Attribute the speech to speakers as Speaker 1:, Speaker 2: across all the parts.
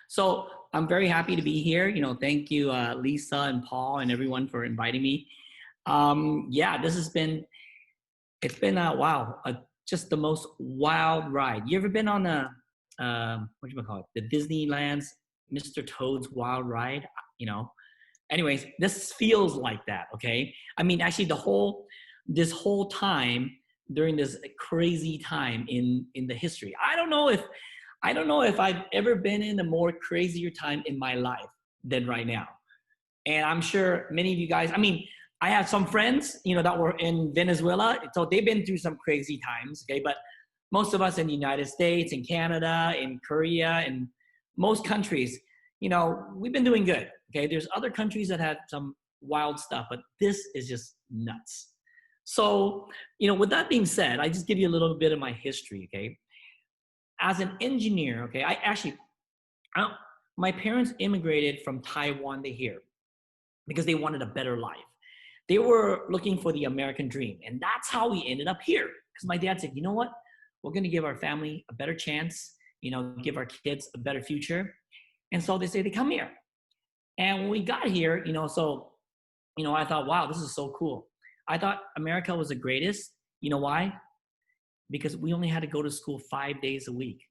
Speaker 1: So I'm very happy to be here. Thank you, Lisa and Paul and everyone for inviting me. Yeah, it's been a wow, just the most wild ride. You ever been on what do you call it? The Disneyland's Mr. Toad's Wild Ride? You know. Anyways, this feels like that. Okay. I mean, actually, this whole time during this crazy time in the history. I don't know if I've ever been in a more crazier time in my life than right now. And I'm sure many of you guys, I mean, I have some friends, that were in Venezuela. So they've been through some crazy times. Okay. But most of us in the United States, in Canada, in Korea, in most countries, we've been doing good. Okay. There's other countries that had some wild stuff, but this is just nuts. So, with that being said, I just give you a little bit of my history. Okay. As an engineer, okay, I don't, my parents immigrated from Taiwan to here because they wanted a better life. They were looking for the American dream. And that's how we ended up here. Because my dad said, you know what? We're going to give our family a better chance, give our kids a better future. And so they say they come here. And when we got here, I thought, wow, this is so cool. I thought America was the greatest. You know why? Because we only had to go to school 5 days a week.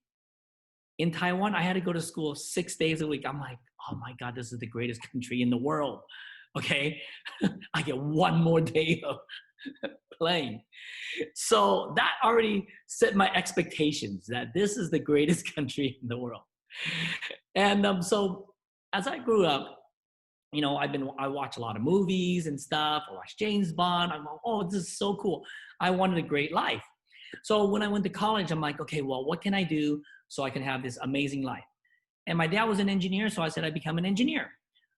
Speaker 1: In Taiwan, I had to go to school 6 days a week. I'm like, oh my God, this is the greatest country in the world. Okay. I get one more day of playing. So that already set my expectations that this is the greatest country in the world. And so as I grew up, I watch a lot of movies and stuff. I watch James Bond. I'm like, oh, this is so cool. I wanted a great life. So when I went to college, I'm like, okay, well, what can I do so I can have this amazing life? And my dad was an engineer, so I said I'd become an engineer.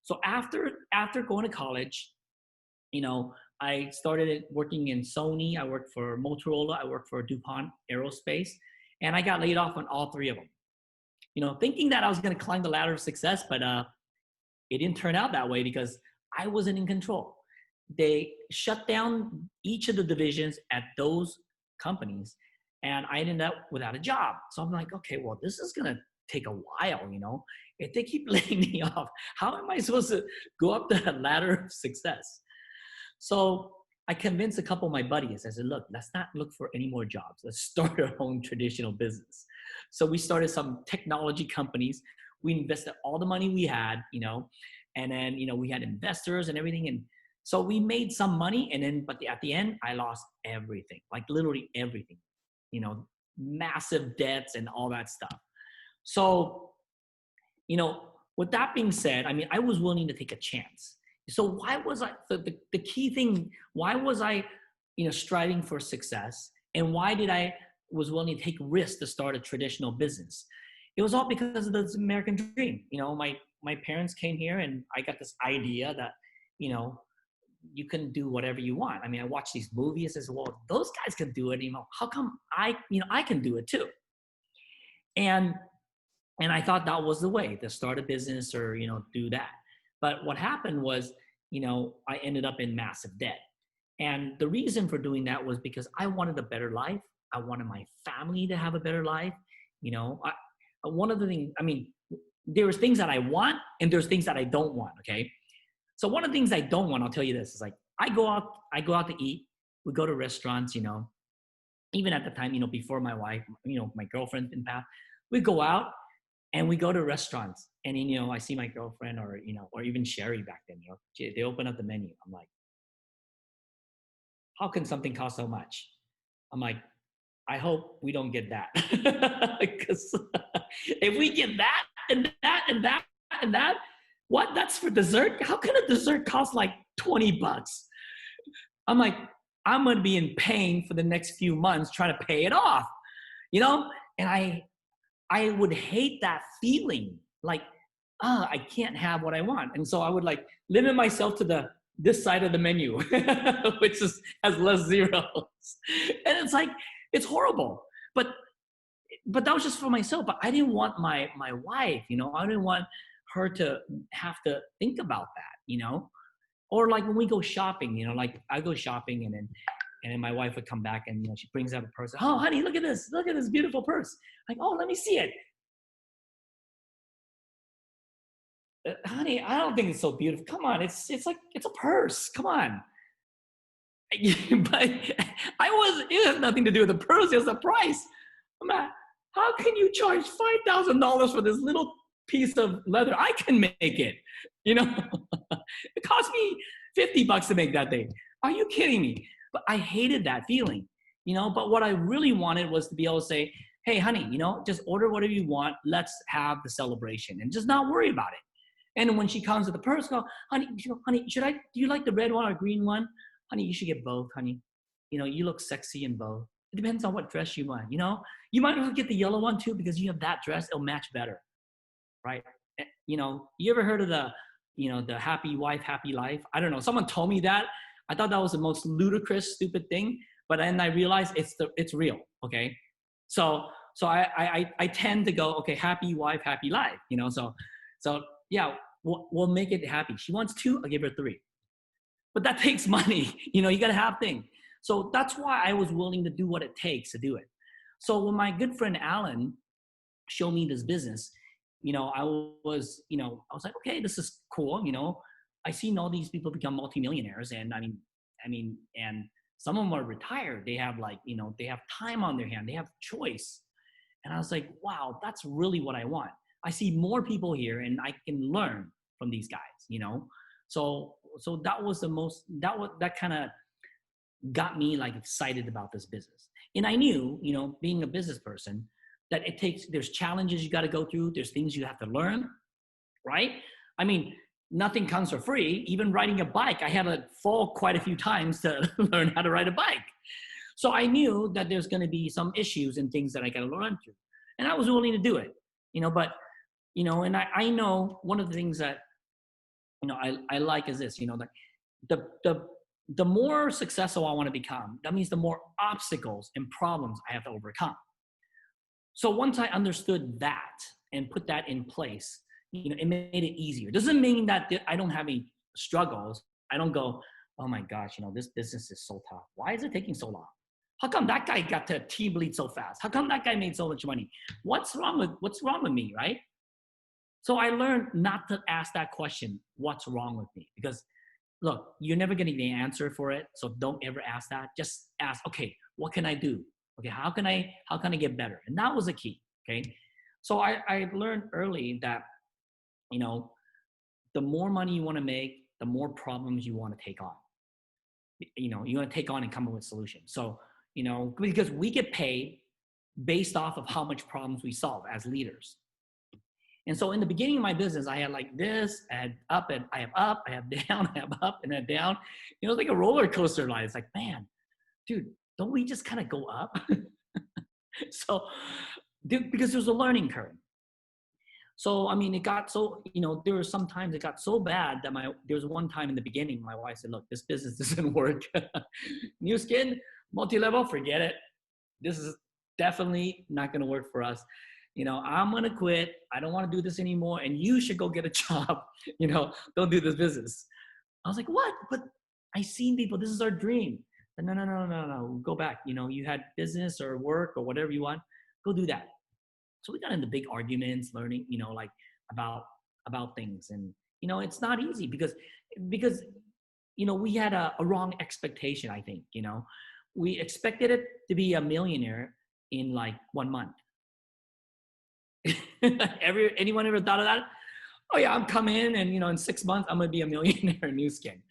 Speaker 1: So after going to college, I started working in Sony. I worked for Motorola. I worked for DuPont Aerospace, and I got laid off on all three of them. Thinking that I was going to climb the ladder of success, but it didn't turn out that way because I wasn't in control. They shut down each of the divisions at those companies, and I ended up without a job. So I'm like, okay, well, this is going to take a while. If they keep laying me off, how am I supposed to go up the ladder of success? So I convinced a couple of my buddies. I said, look, let's not look for any more jobs. Let's start our own traditional business. So we started some technology companies. We invested all the money we had, and then, we had investors and everything. And so we made some money, but at the end, I lost everything, like literally everything, massive debts and all that stuff. So, with that being said, I mean, I was willing to take a chance. So why was the key thing, why was I, striving for success? And why did I was willing to take risks to start a traditional business? It was all because of this American dream. My parents came here and I got this idea that, you can do whatever you want. I mean, I watch these movies as well. Those guys can do it. How come I can do it too? And I thought that was the way to start a business or, do that. But what happened was, I ended up in massive debt. And the reason for doing that was because I wanted a better life. I wanted my family to have a better life. One of the things, I mean, there's things that I want and there's things that I don't want. Okay. So one of the things I don't want, I'll tell you this, is like, I go out to eat. We go to restaurants, even at the time, before my wife, my girlfriend in past, we go out and we go to restaurants and, I see my girlfriend or, or even Sherry back then, they open up the menu. I'm like, how can something cost so much? I'm like, I hope we don't get that. Because if we get that and that and that and that, what? That's for dessert? How can a dessert cost like $20? I'm like, I'm going to be in pain for the next few months trying to pay it off, and I would hate that feeling like, I can't have what I want. And so I would like limit myself to this side of the menu, which has less zeros. And it's like, it's horrible. But that was just for myself. But I didn't want my wife, I didn't want her to have to think about that, Or like when we go shopping, like I go shopping and then my wife would come back and, she brings up a purse. Oh, honey, look at this beautiful purse. Like, oh, let me see it. honey, I don't think it's so beautiful. Come on, it's like it's a purse. Come on. But it has nothing to do with the purse. It's the price. I'm not, how can you charge $5,000 for this little piece of leather? I can make it. You know, it cost me $50 to make that thing. Are you kidding me? But I hated that feeling. But what I really wanted was to be able to say, hey, honey, just order whatever you want. Let's have the celebration and just not worry about it. And when she comes with the purse, go, honey, honey, do you like the red one or green one? Honey, you should get both, honey. You look sexy in both. It depends on what dress you want. You might as well get the yellow one too, because you have that dress, it'll match better, right? You ever heard of the happy wife, happy life? I don't know. Someone told me that. I thought that was the most ludicrous, stupid thing. But then I realized it's real. Okay, so I tend to go, okay, happy wife, happy life. So yeah, we'll make it happy. She wants 2, I'll give her 3. But that takes money. You got to have things. So that's why I was willing to do what it takes to do it. So when my good friend Alan showed me this business, I was like, okay, this is cool. I seen all these people become multimillionaires, and and some of them are retired. They have they have time on their hand. They have choice. And I was like, wow, that's really what I want. I see more people here, and I can learn from these guys. So that was that kind of got me like excited about this business. And I knew, being a business person, that there's challenges you got to go through. There's things you have to learn, right? Nothing comes for free. Even riding a bike, I had to fall quite a few times to learn how to ride a bike. So I knew that there's going to be some issues and things that I got to learn through. And I was willing to do it, but, and I know one of the things that, I like is this, that the more successful I want to become, that means the more obstacles and problems I have to overcome. So once I understood that and put that in place, it made it easier. Doesn't mean that I don't have any struggles. I don't go, oh my gosh, this business is so tough. Why is it taking so long? How come that guy got to team lead so fast? How come that guy made so much money? What's wrong with me, right? So I learned not to ask that question, what's wrong with me? Because look, you're never getting the answer for it. So don't ever ask that. Just ask, okay, what can I do? Okay, how can I get better? And that was the key. Okay. So I learned early that, the more money you want to make, the more problems you want to take on. You want to take on and come up with solutions. So, because we get paid based off of how much problems we solve as leaders. And so in the beginning of my business, I had like this, I had up, and I have up, I have down, I have up, and then down. It's like a roller coaster ride. It's like, man, dude, don't we just kind of go up? So, because there's a learning curve. So, it got so, there were some times it got so bad that there was one time in the beginning, my wife said, look, this business doesn't work. New skin, multi-level, forget it. This is definitely not going to work for us. I'm going to quit. I don't want to do this anymore. And you should go get a job. Don't do this business. I was like, what? But I seen people, this is our dream. No. Go back. You had business or work or whatever you want. Go do that. So we got into big arguments, learning, like about things. And, it's not easy because, we had a wrong expectation, I think, we expected it to be a millionaire in like 1 month. Anyone ever thought of that? Oh yeah, I'm coming in and, in 6 months, I'm going to be a millionaire in New Skin.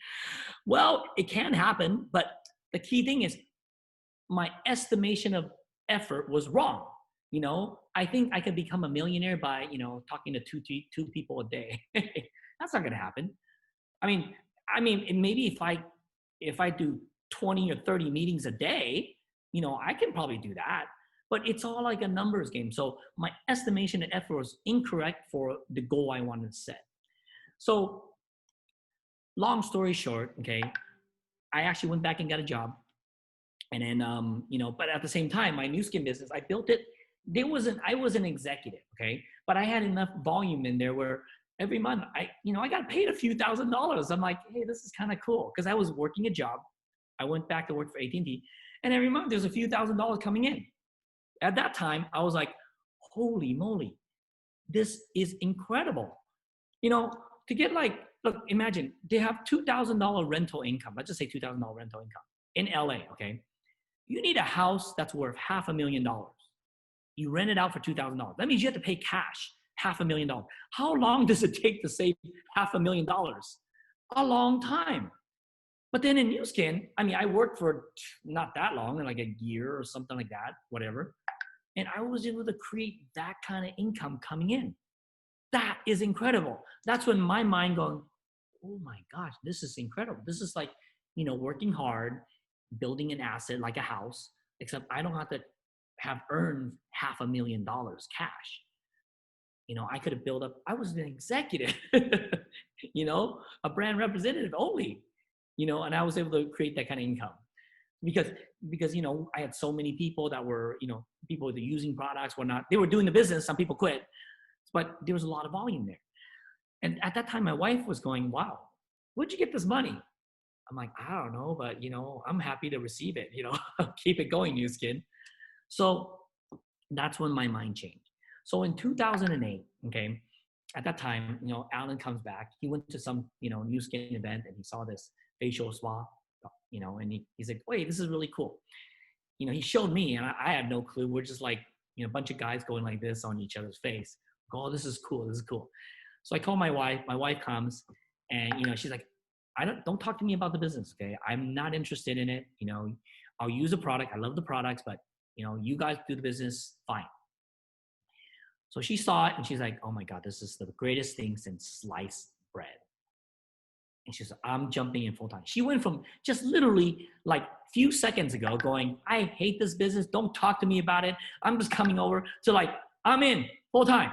Speaker 1: Well, it can happen, but the key thing is my estimation of effort was wrong. I think I could become a millionaire by, talking to two people a day. That's not going to happen. Maybe if I do 20 or 30 meetings a day, I can probably do that. But it's all like a numbers game. So my estimation of effort was incorrect for the goal I wanted to set. So long story short, okay, I actually went back and got a job. And then, but at the same time, my New Skin business, I built it. I was an executive, okay, but I had enough volume in there where every month I got paid a few $1,000s. I'm like, hey, this is kind of cool, because I was working a job. I went back to work for AT&T, and every month there's a few $1,000s coming in. At that time, I was like, holy moly, this is incredible. you know, to get like, look, imagine they have $2,000 rental income. Let's just say $2,000 rental income in LA. Okay. You need a house that's worth $500,000. You rent it out for $2,000. That means you have to pay cash $500,000. How long does it take to save $500,000? A long time. But then in New Skin, I mean, I worked for not that long, like a year or something like that, whatever. And I was able to create that kind of income coming in. That is incredible. That's when my mind going, oh my gosh, this is incredible. This is like, working hard, building an asset like a house, except I don't have to have earned $500,000 cash. I could have built up, I was an executive, a brand representative only, and I was able to create that kind of income because, I had so many people that were, people that were using products, whatnot. They were doing the business. Some people quit, but there was a lot of volume there. And at that time, my wife was going, wow, where'd you get this money? I'm like, I don't know, but I'm happy to receive it, keep it going, New Skin. So that's when my mind changed. So in 2008, okay, at that time, Alan comes back. He went to some, New Skin event and he saw this facial spa, and he's like, wait, this is really cool. He showed me and I had no clue. We're just like, a bunch of guys going like this on each other's face. Oh, this is cool. This is cool. So I call my wife. My wife comes and, she's like, don't talk to me about the business. Okay. I'm not interested in it. I'll use a product. I love the products, but you guys do the business. Fine. So she saw it and she's like, oh my God, this is the greatest thing since sliced bread. And she said, I'm jumping in full time. She went from just literally like few seconds ago going, I hate this business. Don't talk to me about it. I'm just coming over to like, I'm in full time.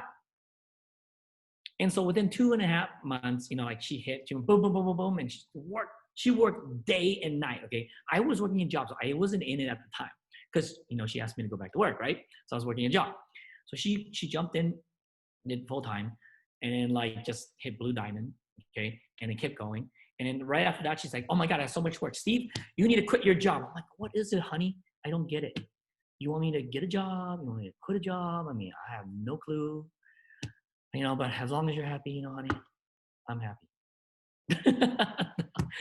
Speaker 1: And so within 2.5 months, like she went boom, boom, boom, boom, boom. And she worked day and night. Okay. I was working a job. So I wasn't in it at the time because, she asked me to go back to work. Right. So I was working a job. So she jumped in, did full time, and then like just hit Blue Diamond, okay, and it kept going. And then right after that, she's like, "Oh my God, I have so much work, Steve. You need to quit your job." I'm like, "What is it, honey? I don't get it. You want me to get a job? You want me to quit a job? I mean, I have no clue, But as long as you're happy, honey, I'm happy."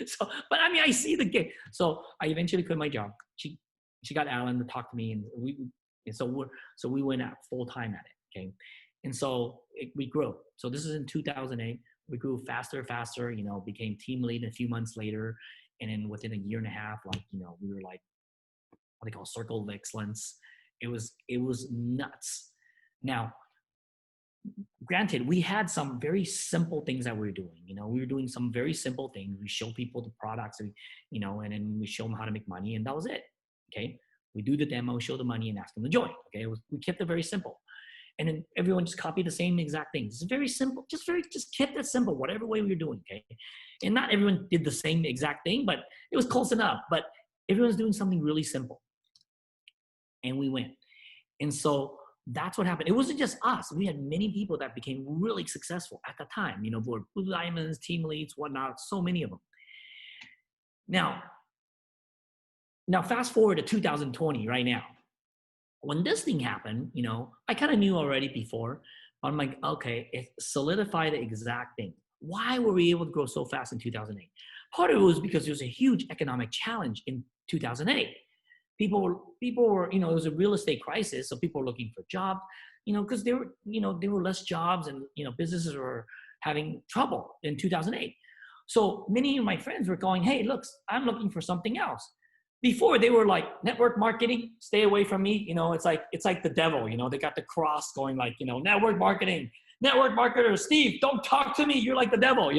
Speaker 1: So, but I mean, I see the game. So I eventually quit my job. She got Alan to talk to me, and we went at full time at it. Okay. And so we grew. So this is in 2008. We grew faster, became team lead a few months later. And then within a year and a half, we were like what they call circle of excellence. It was nuts. Now, granted, we had some very simple things that we were doing. We were doing some very simple things. We show people the products, and then we show them how to make money, and that was it. Okay. We do the demo, show the money, and ask them to join. Okay. We kept it very simple. And then everyone just copied the same exact things. It's very simple, just kept it simple, whatever way we were doing, okay? And not everyone did the same exact thing, but it was close enough. But everyone's doing something really simple. And we went. And so that's what happened. It wasn't just us. We had many people that became really successful at the time, were Blue Diamonds, team leads, whatnot, so many of them. Now fast forward to 2020 right now. When this thing happened, I kind of knew already before. I'm like, okay, it solidified the exact thing. Why were we able to grow so fast in 2008? Part of it was because there was a huge economic challenge in 2008. People were, it was a real estate crisis, so people were looking for jobs, because there were less jobs, and businesses were having trouble in 2008. So many of my friends were going, hey, look, I'm looking for something else. Before they were like, network marketing, stay away from me. It's like the devil, they got the cross going like, network marketing, network marketer, Steve, don't talk to me. You're like the devil,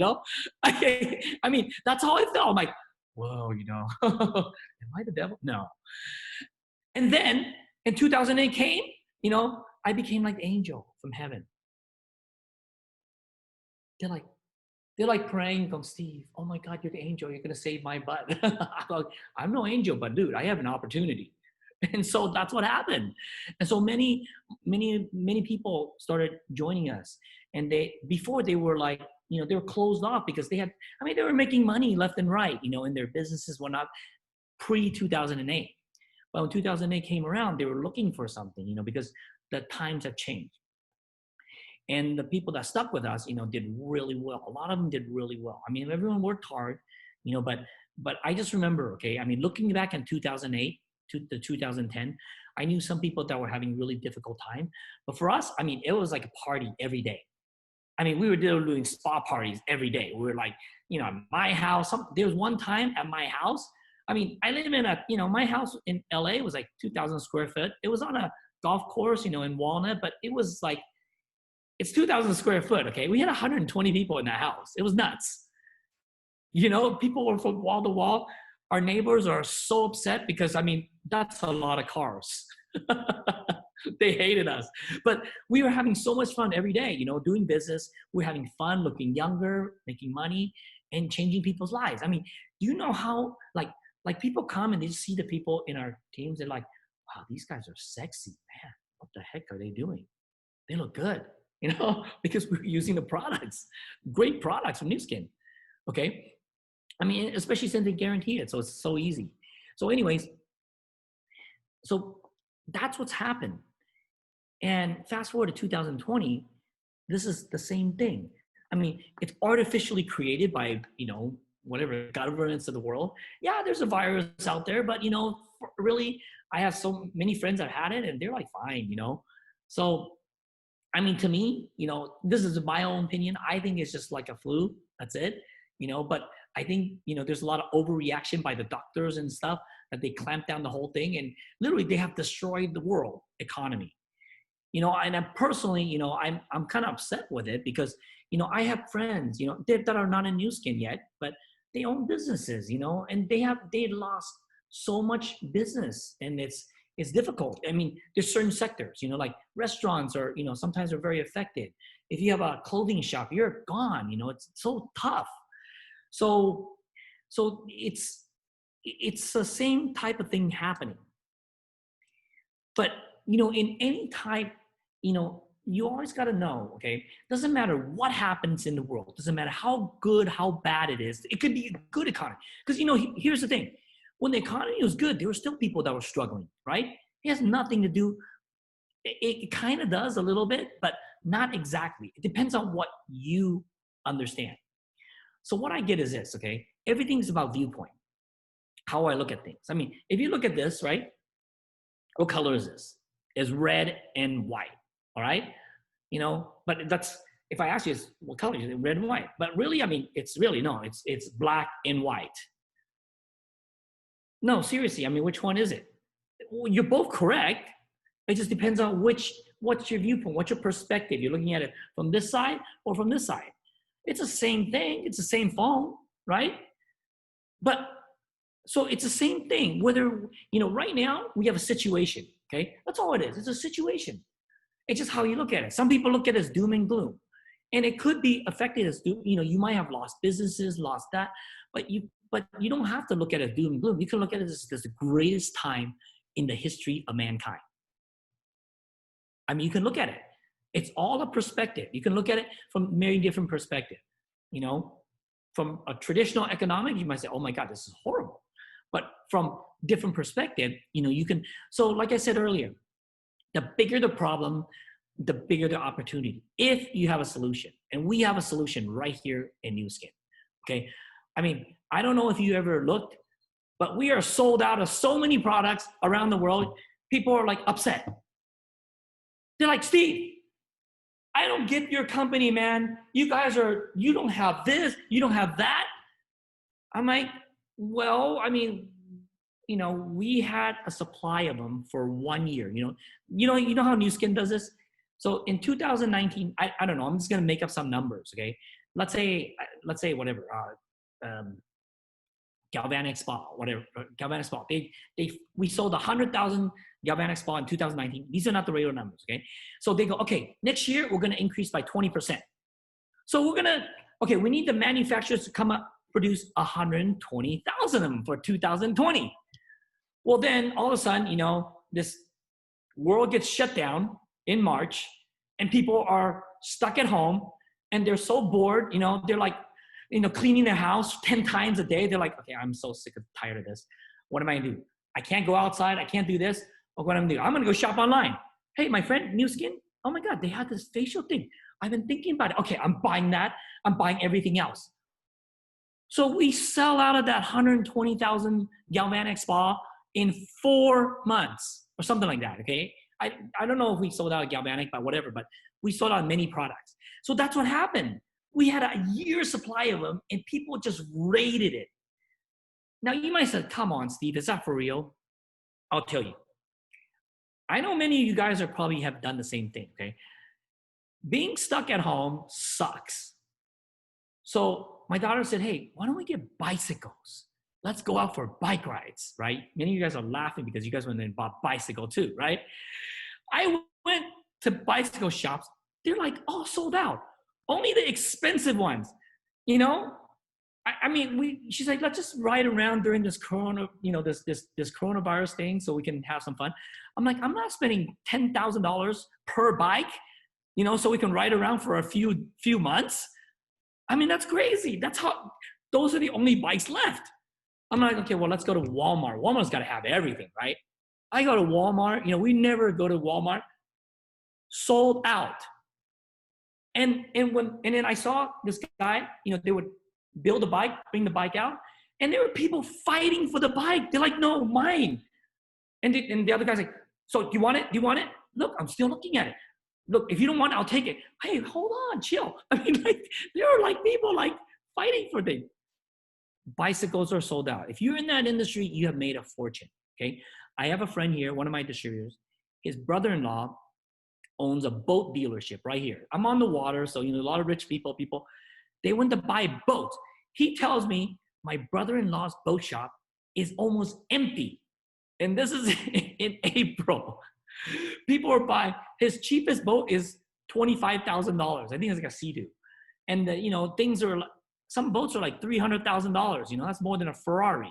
Speaker 1: I mean, that's how I felt. I'm like, whoa, am I the devil? No. And then in 2008 came, I became like the angel from heaven. They're like praying, going, Steve, oh my God, you're the angel. You're going to save my butt. I'm no angel, but dude, I have an opportunity. And so that's what happened. And so many people started joining us. And before they were like, they were closed off because they were making money left and right, in their businesses, whatnot, pre-2008. But when 2008 came around, they were looking for something, because the times have changed. And the people that stuck with us, did really well. A lot of them did really well. I mean, everyone worked hard, but I just remember, okay, I mean, looking back in 2008 to 2010, I knew some people that were having really difficult time. But for us, I mean, it was like a party every day. I mean, we were doing spa parties every day. We were like, at my house. There was one time at my house. I mean, I live in my house in LA was like 2,000 square foot. It was on a golf course, in Walnut, but it was like, it's 2,000 square foot, okay? We had 120 people in that house. It was nuts. People were from wall to wall. Our neighbors are so upset because, I mean, that's a lot of cars. They hated us. But we were having so much fun every day, doing business. We're having fun, looking younger, making money, and changing people's lives. I mean, do you know how, like people come and they see the people in our teams, they're like, wow, these guys are sexy, man. What the heck are they doing? They look good, because we're using the products, great products from New Skin, okay? I mean, especially since they guarantee it, so it's so easy. So anyways, so that's what's happened. And fast forward to 2020, this is the same thing. I mean, it's artificially created by, whatever governments of the world. Yeah, there's a virus out there, but, really, I have so many friends that had it and they're like, fine, So, I mean, to me, this is my own opinion. I think it's just like a flu. That's it, but I think, there's a lot of overreaction by the doctors and stuff that they clamp down the whole thing. And literally they have destroyed the world economy. And I personally, I'm kind of upset with it because, I have friends, that are not in New Skin yet, but they own businesses, and they lost so much business and it's difficult. I mean, there's certain sectors, like restaurants are, sometimes are very affected. If you have a clothing shop, you're gone, it's so tough. So it's the same type of thing happening. But, in any type, you always got to know, okay? Doesn't matter what happens in the world. Doesn't matter how good, how bad it is. It could be a good economy. Because, here's the thing. When the economy was good, there were still people that were struggling, right? It has nothing to do. It kind of does a little bit, but not exactly. It depends on what you understand. So what I get is this, okay? Everything's about viewpoint, how I look at things. I mean, if you look at this, right? What color is this? It's red and white, all right? But that's, if I ask you, what color is it? Red and white. But really, I mean, it's really, no, it's black and white. No, seriously, I mean, which one is it? Well, you're both correct. It just depends on what's your viewpoint, what's your perspective. You're looking at it from this side or from this side. It's the same thing. It's the same phone, right? But so it's the same thing. Whether, right now we have a situation, okay? That's all it is. It's a situation. It's just how you look at it. Some people look at it as doom and gloom. And it could be affected as doom. You might have lost businesses, lost that, but you don't have to look at it as doom and gloom. You can look at it as the greatest time in the history of mankind. I mean, you can look at it. It's all a perspective. You can look at it from many different perspectives. From a traditional economic, you might say, oh my God, this is horrible. But from different perspective, you can, so like I said earlier, the bigger the problem, the bigger the opportunity. If you have a solution, and we have a solution right here in New Skin, okay? I mean, I don't know if you ever looked, but we are sold out of so many products around the world. People are like upset. They're like, Steve, I don't get your company, man. You don't have this, you don't have that. I'm like, well, I mean, we had a supply of them for 1 year. You know how New Skin does this? So in 2019, I don't know, I'm just gonna make up some numbers, okay? Let's say whatever, galvanic spa, whatever, galvanic spa. We sold 100,000 galvanic spa in 2019. These are not the real numbers, okay? So they go, okay, next year we're gonna increase by 20%. So we need the manufacturers to come up, produce 120,000 of them for 2020. Well, then all of a sudden, this world gets shut down in March and people are stuck at home and they're so bored, they're like, cleaning their house 10 times a day. They're like, okay, I'm so sick and tired of this. What am I gonna do? I can't go outside. I can't do this. What am I gonna do? I'm gonna go shop online. Hey, my friend, New Skin, Oh my God, they had this facial thing. I've been thinking about it. Okay, I'm buying that. I'm buying everything else. So we sell out of that 120,000 galvanic spa in 4 months or something like that. Okay. I don't know if we sold out galvanic, but whatever, but we sold out many products. So that's what happened. We had a year supply of them and people just raided it. Now you might say, come on, Steve, is that for real? I'll tell you. I know many of you guys are probably have done the same thing. Okay. Being stuck at home sucks. So my daughter said, hey, why don't we get bicycles? Let's go out for bike rides, right? Many of you guys are laughing because you guys went and bought bicycle too, right? I went to bicycle shops. They're like all sold out. Only the expensive ones, you know? I mean, she's like, let's just ride around during this this coronavirus thing so we can have some fun. I'm like, I'm not spending $10,000 per bike, so we can ride around for a few months. I mean, that's crazy. Those are the only bikes left. I'm like, okay, well, let's go to Walmart. Walmart's got to have everything, right? I go to Walmart. We never go to Walmart. Sold out. And then I saw this guy, they would build a bike, bring the bike out, and there were people fighting for the bike. They're like, no, mine. And the other guy's like, so do you want it? Do you want it? Look, I'm still looking at it. Look, if you don't want it, I'll take it. Hey, hold on, chill. I mean, there are people fighting for things. Bicycles are sold out. If you're in that industry, you have made a fortune, okay? I have a friend here, one of my distributors. His brother-in-law owns a boat dealership right here. I'm on the water, so, a lot of rich people, they went to buy boats. He tells me my brother-in-law's boat shop is almost empty. And this is in April. People are buying, his cheapest boat is $25,000. I think it's like a Sea-Doo. And things are, some boats are like $300,000. That's more than a Ferrari.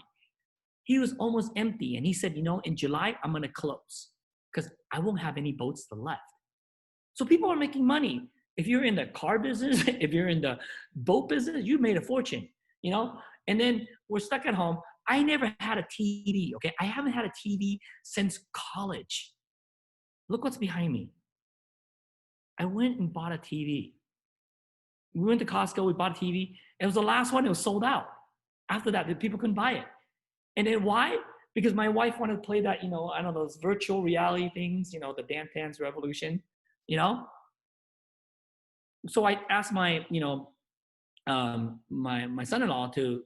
Speaker 1: He was almost empty. And he said, in July, I'm going to close because I won't have any boats left. So people are making money. If you're in the car business, if you're in the boat business, you made a fortune, and then we're stuck at home. I never had a TV, okay? I haven't had a TV since college. Look what's behind me. I went and bought a TV. We went to Costco, we bought a TV. It was the last one, it was sold out. After that, the people couldn't buy it. And then why? Because my wife wanted to play that, I don't know, those virtual reality things, the Dance Dance Revolution, So I asked my, my son-in-law to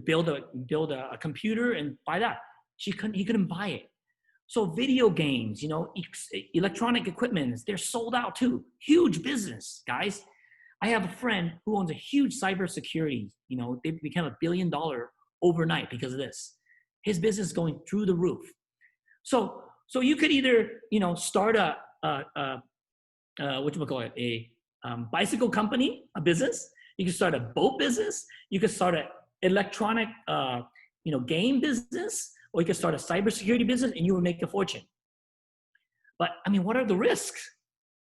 Speaker 1: build a computer and buy that. He couldn't buy it. So video games, electronic equipment, they're sold out too. Huge business, guys. I have a friend who owns a huge cybersecurity. They became $1 billion overnight because of this. His business is going through the roof. So you could either, start a bicycle company, a business. You could start a boat business. You could start an electronic, game business, or you could start a cybersecurity business and you would make a fortune. But I mean, what are the risks?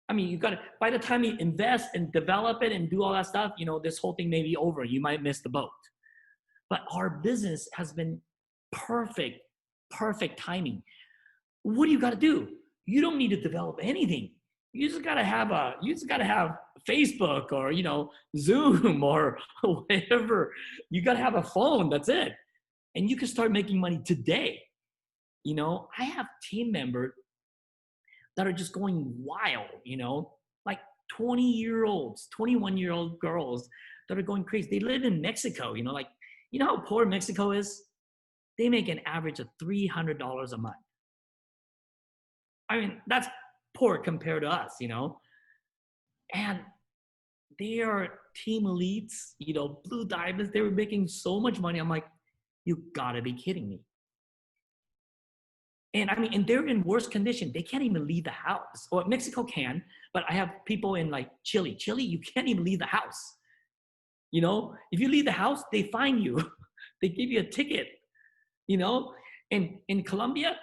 Speaker 1: I mean, you got to, by the time you invest and develop it and do all that stuff, this whole thing may be over. You might miss the boat. But our business has been perfect timing. What do you got to do? You don't need to develop anything. You just got to have Facebook or, Zoom or whatever. You got to have a phone. That's it. And you can start making money today. I have team members that are just going wild, like 20-year-olds, 21-year-old girls that are going crazy. They live in Mexico, how poor Mexico is? They make an average of $300 a month. I mean, that's poor compared to us, and they are team elites, blue diamonds. They were making so much money. I'm like, you gotta be kidding me. And I mean, and they're in worse condition. They can't even leave the house. Or Mexico can, but I have people in Chile. Chile, you can't even leave the house. If you leave the house, they fine you. They give you a ticket, And in Colombia,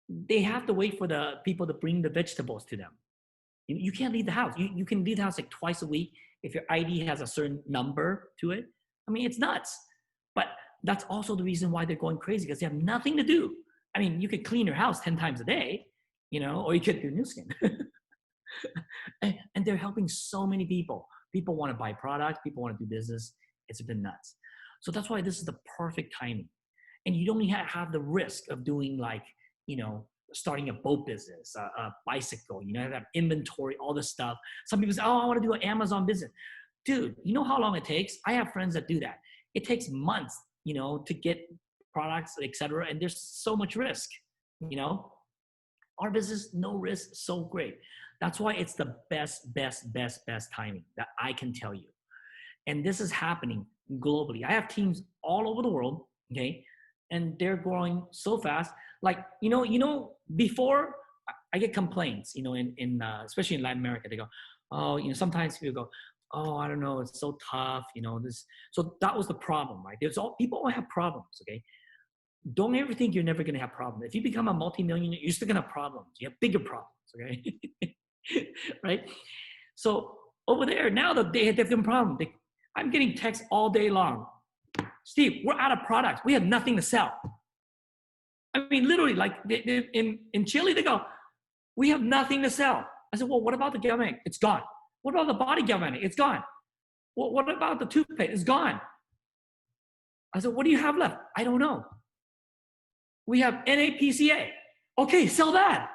Speaker 1: they have to wait for the people to bring the vegetables to them. You can't leave the house. You can leave the house twice a week if your ID has a certain number to it. I mean, it's nuts. But that's also the reason why they're going crazy, because they have nothing to do. I mean, you could clean your house 10 times a day, or you could do new skin. And they're helping so many people. People want to buy products, people want to do business. It's been nuts. So that's why this is the perfect timing. And you don't have the risk of doing like, starting a boat business, a bicycle, have inventory, all this stuff. Some people say, oh, I want to do an Amazon business. Dude, you know how long it takes? I have friends that do that. It takes months, to get products, etc. And there's so much risk, you know. Our business, no risk, so great. That's why it's the best timing that I can tell you. And this is happening globally. I have teams all over the world, okay? And they're growing so fast. Like, before I get complaints, in especially in Latin America, they go, oh, sometimes people go, oh, I don't know, it's so tough, this. So that was the problem, right? People all have problems, okay? Don't ever think you're never going to have problems. If you become a multimillionaire, you're still going to have problems. You have bigger problems, okay? Right? So over there, now that they have different problems, I'm getting texts all day long. Steve, we're out of products. We have nothing to sell. I mean, literally, like in Chile, they go, we have nothing to sell. I said, well, what about the galvanic? It's gone. What about the body galvanic? It's gone. Well, what about the toothpaste? It's gone. I said, what do you have left? I don't know. We have NAPCA. Okay, sell that.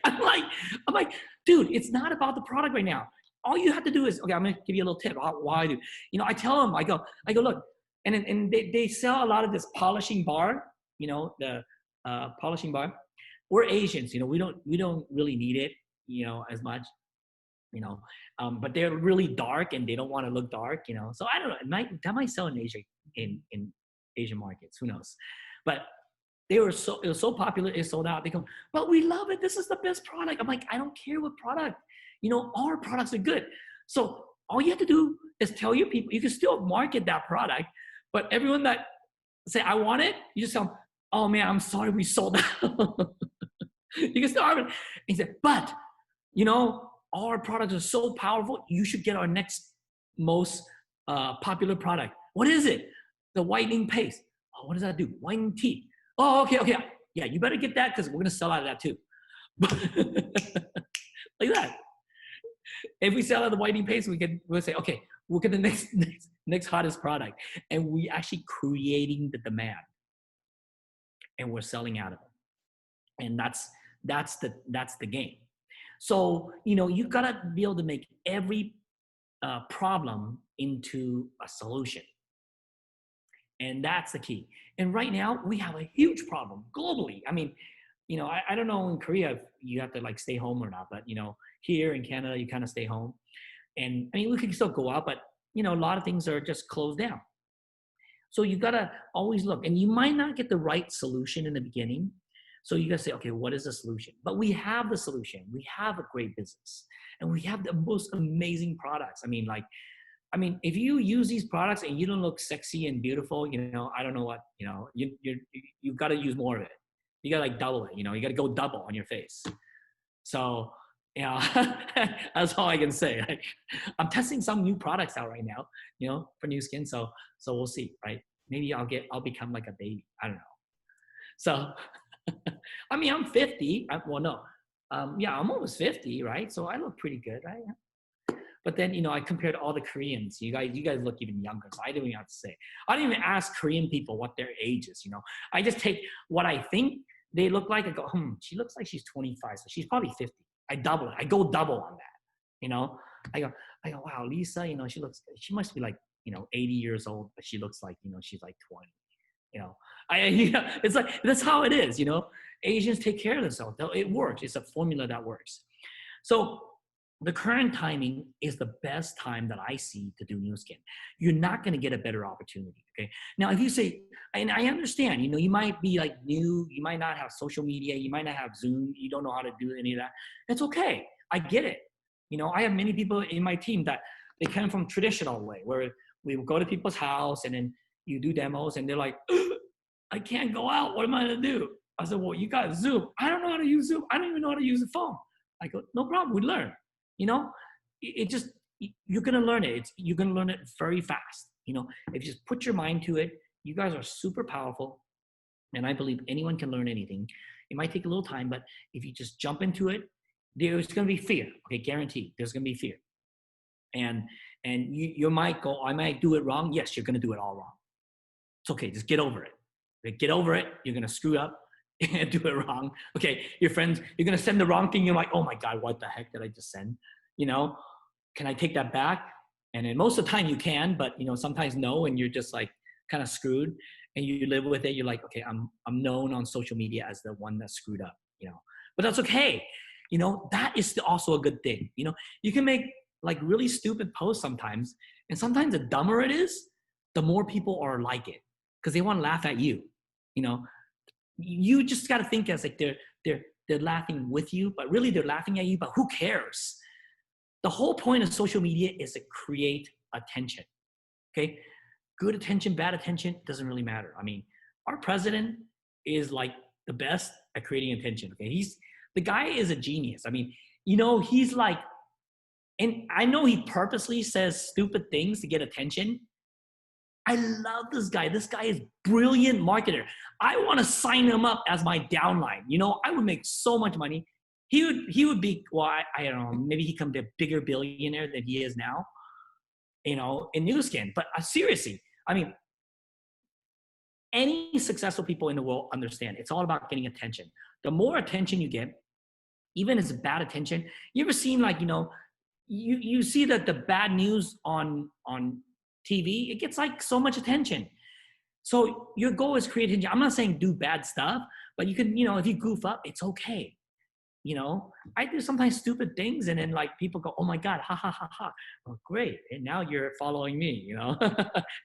Speaker 1: I'm like, dude, it's not about the product right now. All you have to do is, okay, I'm gonna give you a little tip. Why do I tell them, I go, look, and they sell a lot of this polishing bar, the polishing bar. We're Asians, we don't really need it, as much, but they're really dark and they don't want to look dark, So I don't know, that might sell in Asia, in Asian markets, who knows? But it was so popular, it sold out. They go, but we love it. This is the best product. I'm like, I don't care what product. Our products are good. So all you have to do is tell your people, you can still market that product, but everyone that say, I want it, you just tell them, oh man, I'm sorry, we sold out. You can still market it. He said, but, our products are so powerful, you should get our next most popular product. What is it? The whitening paste. Oh, what does that do? Whitening teeth. Oh, okay. Yeah, you better get that because we're gonna sell out of that too. Like that. If we sell out of the whitening paste, we'll say, okay, we'll get the next hottest product, and we actually creating the demand, and we're selling out of it, and that's the game. So you gotta be able to make every problem into a solution. And that's the key. And right now we have a huge problem globally. I mean, I don't know in Korea if you have to like stay home or not, but here in Canada, you kind of stay home. And I mean, we can still go out, but a lot of things are just closed down. So you gotta always look, and you might not get the right solution in the beginning. So you gotta say, okay, what is the solution? But we have the solution. We have a great business, and we have the most amazing products. I mean, if you use these products and you don't look sexy and beautiful, I don't know what, you've got to use more of it. You got to like double it, you got to go double on your face. So, that's all I can say. Like, I'm testing some new products out right now, for new skin. So we'll see, right? Maybe I'll become like a baby. I don't know. So, I mean, I'm 50. I'm almost 50, right? So I look pretty good, right? But then, I compared all the Koreans. You guys look even younger, so I didn't even have to say. I didn't even ask Korean people what their age is, I just take what I think they look like and go, she looks like she's 25, so she's probably 50. I double it. I go double on that, I go, wow, Lisa, she must be like, 80 years old, but she looks like, she's like 20. It's like, that's how it is, Asians take care of themselves. It works. It's a formula that works. So the current timing is the best time that I see to do new skin. You're not going to get a better opportunity. Okay. Now, if you say, and I understand, you might be like new, you might not have social media, you might not have Zoom, you don't know how to do any of that. That's okay. I get it. I have many people in my team that they come from traditional way where we will go to people's house and then you do demos and they're like, I can't go out. What am I going to do? I said, well, you got Zoom. I don't know how to use Zoom. I don't even know how to use the phone. I go, no problem. We learn. It just, you're going to learn it. You're going to learn it very fast. If you just put your mind to it, you guys are super powerful. And I believe anyone can learn anything. It might take a little time, but if you just jump into it, there's going to be fear. Okay, guaranteed. There's going to be fear, and you might go, I might do it wrong. Yes, you're going to do it all wrong. It's okay. Just get over it. Okay, get over it. You're going to screw up and do it wrong. Okay, your friends, you're going to send the wrong thing. You're like, oh my God, what the heck did I just send? You know, can I take that back? And then most of the time you can, but sometimes no, and you're just like kind of screwed, and you live with it. You're like, okay, I'm known on social media as the one that screwed up. But that's okay. That is also a good thing. You can make like really stupid posts sometimes, and sometimes the dumber it is, the more people are like it because they want to laugh at you. You just got to think as like they're laughing with you, but really they're laughing at you. But who cares? The whole point of social media is to create attention. Okay, good attention, bad attention doesn't really matter. I mean, our president is like the best at creating attention. Okay, the guy is a genius. I mean, he's like, and I know he purposely says stupid things to get attention. I love this guy. This guy is brilliant marketer. I want to sign him up as my downline. I would make so much money. He would be, well, I don't know, maybe he can be a bigger billionaire than he is now, in Nu Skin. But seriously, I mean, any successful people in the world understand it's all about getting attention. The more attention you get, even if it's bad attention, you ever seen like, you see that the bad news on TV, it gets like so much attention. So your goal is create attention. I'm not saying do bad stuff, but you can, if you goof up, it's okay. I do sometimes stupid things and then like people go, oh my God, ha ha ha ha. Oh, great. And now you're following me,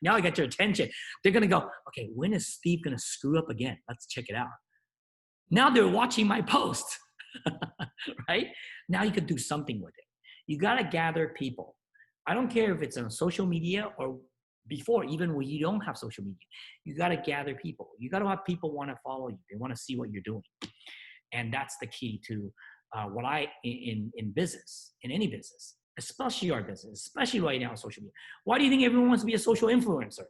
Speaker 1: now I got your attention. They're going to go, okay, when is Steve going to screw up again? Let's check it out. Now they're watching my post, right? Now you could do something with it. You got to gather people. I don't care if it's on social media or before, even when you don't have social media, you got to gather people. You got to have people want to follow you. They want to see what you're doing. And that's the key to in business, in any business, especially our business, especially right now on social media. Why do you think everyone wants to be a social influencer?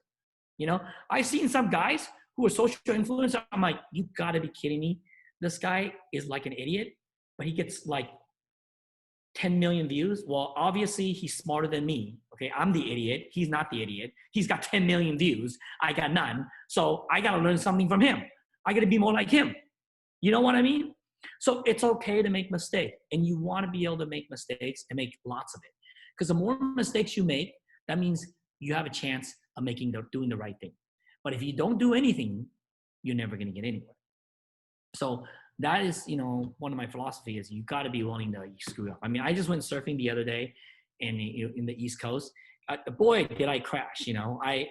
Speaker 1: I've seen some guys who are social influencers. I'm like, you gotta be kidding me. This guy is like an idiot, but he gets like 10 million views. Well, obviously he's smarter than me. Okay, I'm the idiot. He's not the idiot. He's got 10 million views. I got none. So I gotta learn something from him. I gotta be more like him. You know what I mean? So it's okay to make mistakes, and you want to be able to make mistakes and make lots of it. Because the more mistakes you make, that means you have a chance of doing the right thing. But if you don't do anything, you're never going to get anywhere. So that is, one of my philosophy is you got to be willing to screw up. I mean, I just went surfing the other day in the East Coast. Boy, did I crash! I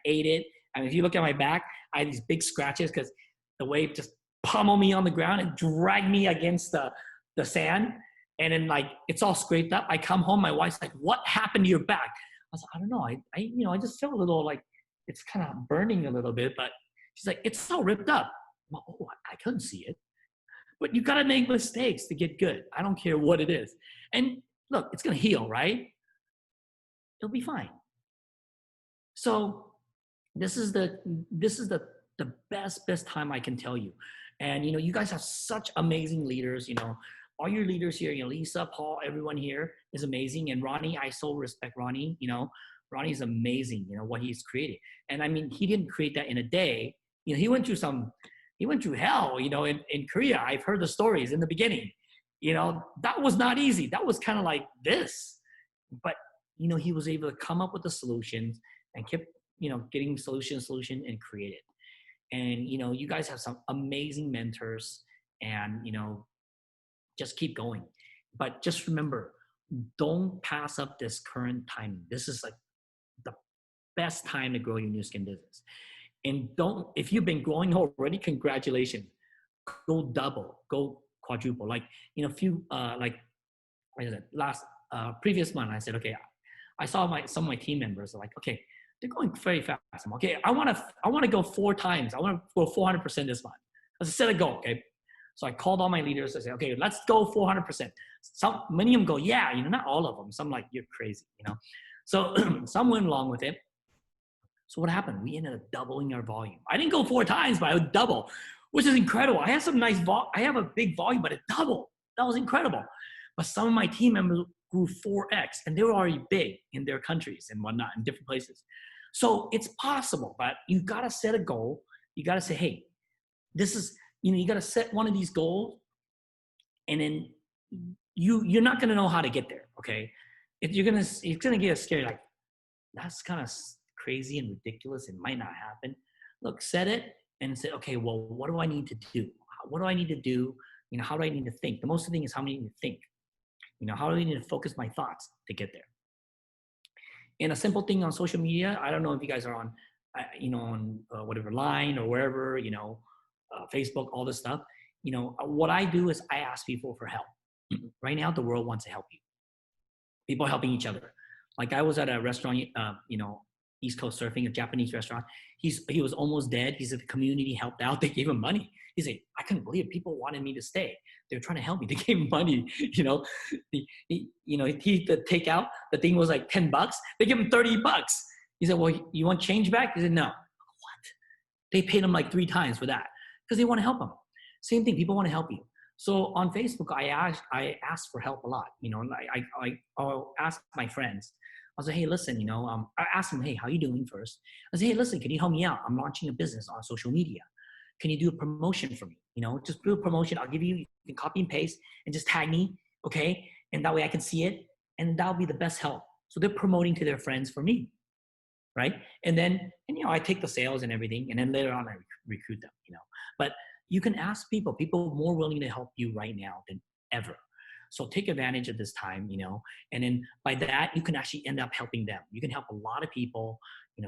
Speaker 1: ate it. And if you look at my back, I had these big scratches because the wave just pummel me on the ground and drag me against the sand. And then like, it's all scraped up. I come home, my wife's like, what happened to your back? I was like, I don't know. I just feel a little like it's kind of burning a little bit, but she's like, it's all ripped up. Well, oh, I couldn't see it. But you got to make mistakes to get good. I don't care what it is. And look, it's going to heal, right? It'll be fine. So this is the best time I can tell you. And, you guys have such amazing leaders, all your leaders here, Lisa, Paul, everyone here is amazing. And Ronnie, I so respect Ronnie, Ronnie's amazing, what he's created. And I mean, he didn't create that in a day. He went through hell, in Korea. I've heard the stories in the beginning, that was not easy. That was kind of like this, but, he was able to come up with the solutions and kept, getting solution and create it. And, you guys have some amazing mentors and, just keep going. But just remember, don't pass up this current time. This is like the best time to grow your Nu Skin business. And if you've been growing already, congratulations. Go double, go quadruple. Like, previous month, I said, okay, I saw some of my team members are like, okay, they're going very fast. I'm okay. I want to go 4 times. I want to go 400% this month. I set a goal. Okay. So I called all my leaders. I said, okay, let's go 400%. Many of them go, yeah, not all of them. Some like, you're crazy, So some went along with it. So what happened? We ended up doubling our volume. I didn't go 4 times, but I would double, which is incredible. I have some nice I have a big volume, but it doubled. That was incredible. But some of my team members grew 4x, and they were already big in their countries and whatnot in different places. So it's possible, but you got to set a goal. You got to say, hey, this is, you got to set one of these goals, and then you're not going to know how to get there. Okay. If it's going to get scary. Like, that's kind of crazy and ridiculous. It might not happen. Look, set it and say, okay, well, what do I need to do? What do I need to do? How do I need to think? The most thing is how I need to think. How do I need to focus my thoughts to get there? And a simple thing on social media, I don't know if you guys are on, on whatever Line or wherever, Facebook, all this stuff. What I do is I ask people for help. Right now, the world wants to help you. People helping each other. Like I was at a restaurant, East Coast Surfing, a Japanese restaurant. He was almost dead. He said the community helped out. They gave him money. He said, I couldn't believe it. People wanted me to stay. They were trying to help me. They gave him money. The takeout, the thing was like $10. They give him $30. He said, well, you want change back? He said, no. What? They paid him like 3 times for that because they want to help him. Same thing. People want to help you. So on Facebook, I ask for help a lot. I'll ask my friends. I'll say, hey, listen, I ask them, hey, how you doing first? I say, hey, listen, can you help me out? I'm launching a business on social media. Can you do a promotion for me? Just do a promotion. I'll give you can copy and paste and just tag me, okay? And that way I can see it, and that'll be the best help. So they're promoting to their friends for me, right? And then, I take the sales and everything, and then later on I recruit them, But you can ask people are more willing to help you right now than ever. So take advantage of this time, and then by that, you can actually end up helping them. You can help a lot of people,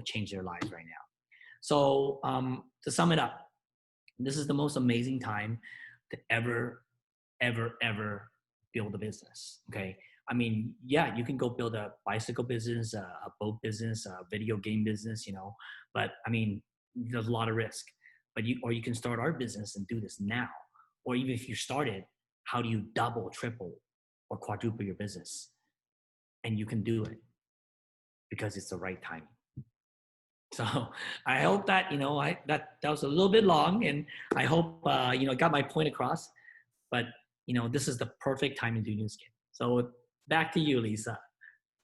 Speaker 1: change their lives right now. So to sum it up, this is the most amazing time to ever build a business, okay? I mean, yeah, you can go build a bicycle business, a boat business, a video game business, but I mean, there's a lot of risk. But you can start our business and do this now. Or even if you started, how do you double, triple, or quadruple your business? And you can do it because it's the right time. So I hope that, that was a little bit long, and I hope, I got my point across, but, this is the perfect time to do new skin. So back to you, Lisa.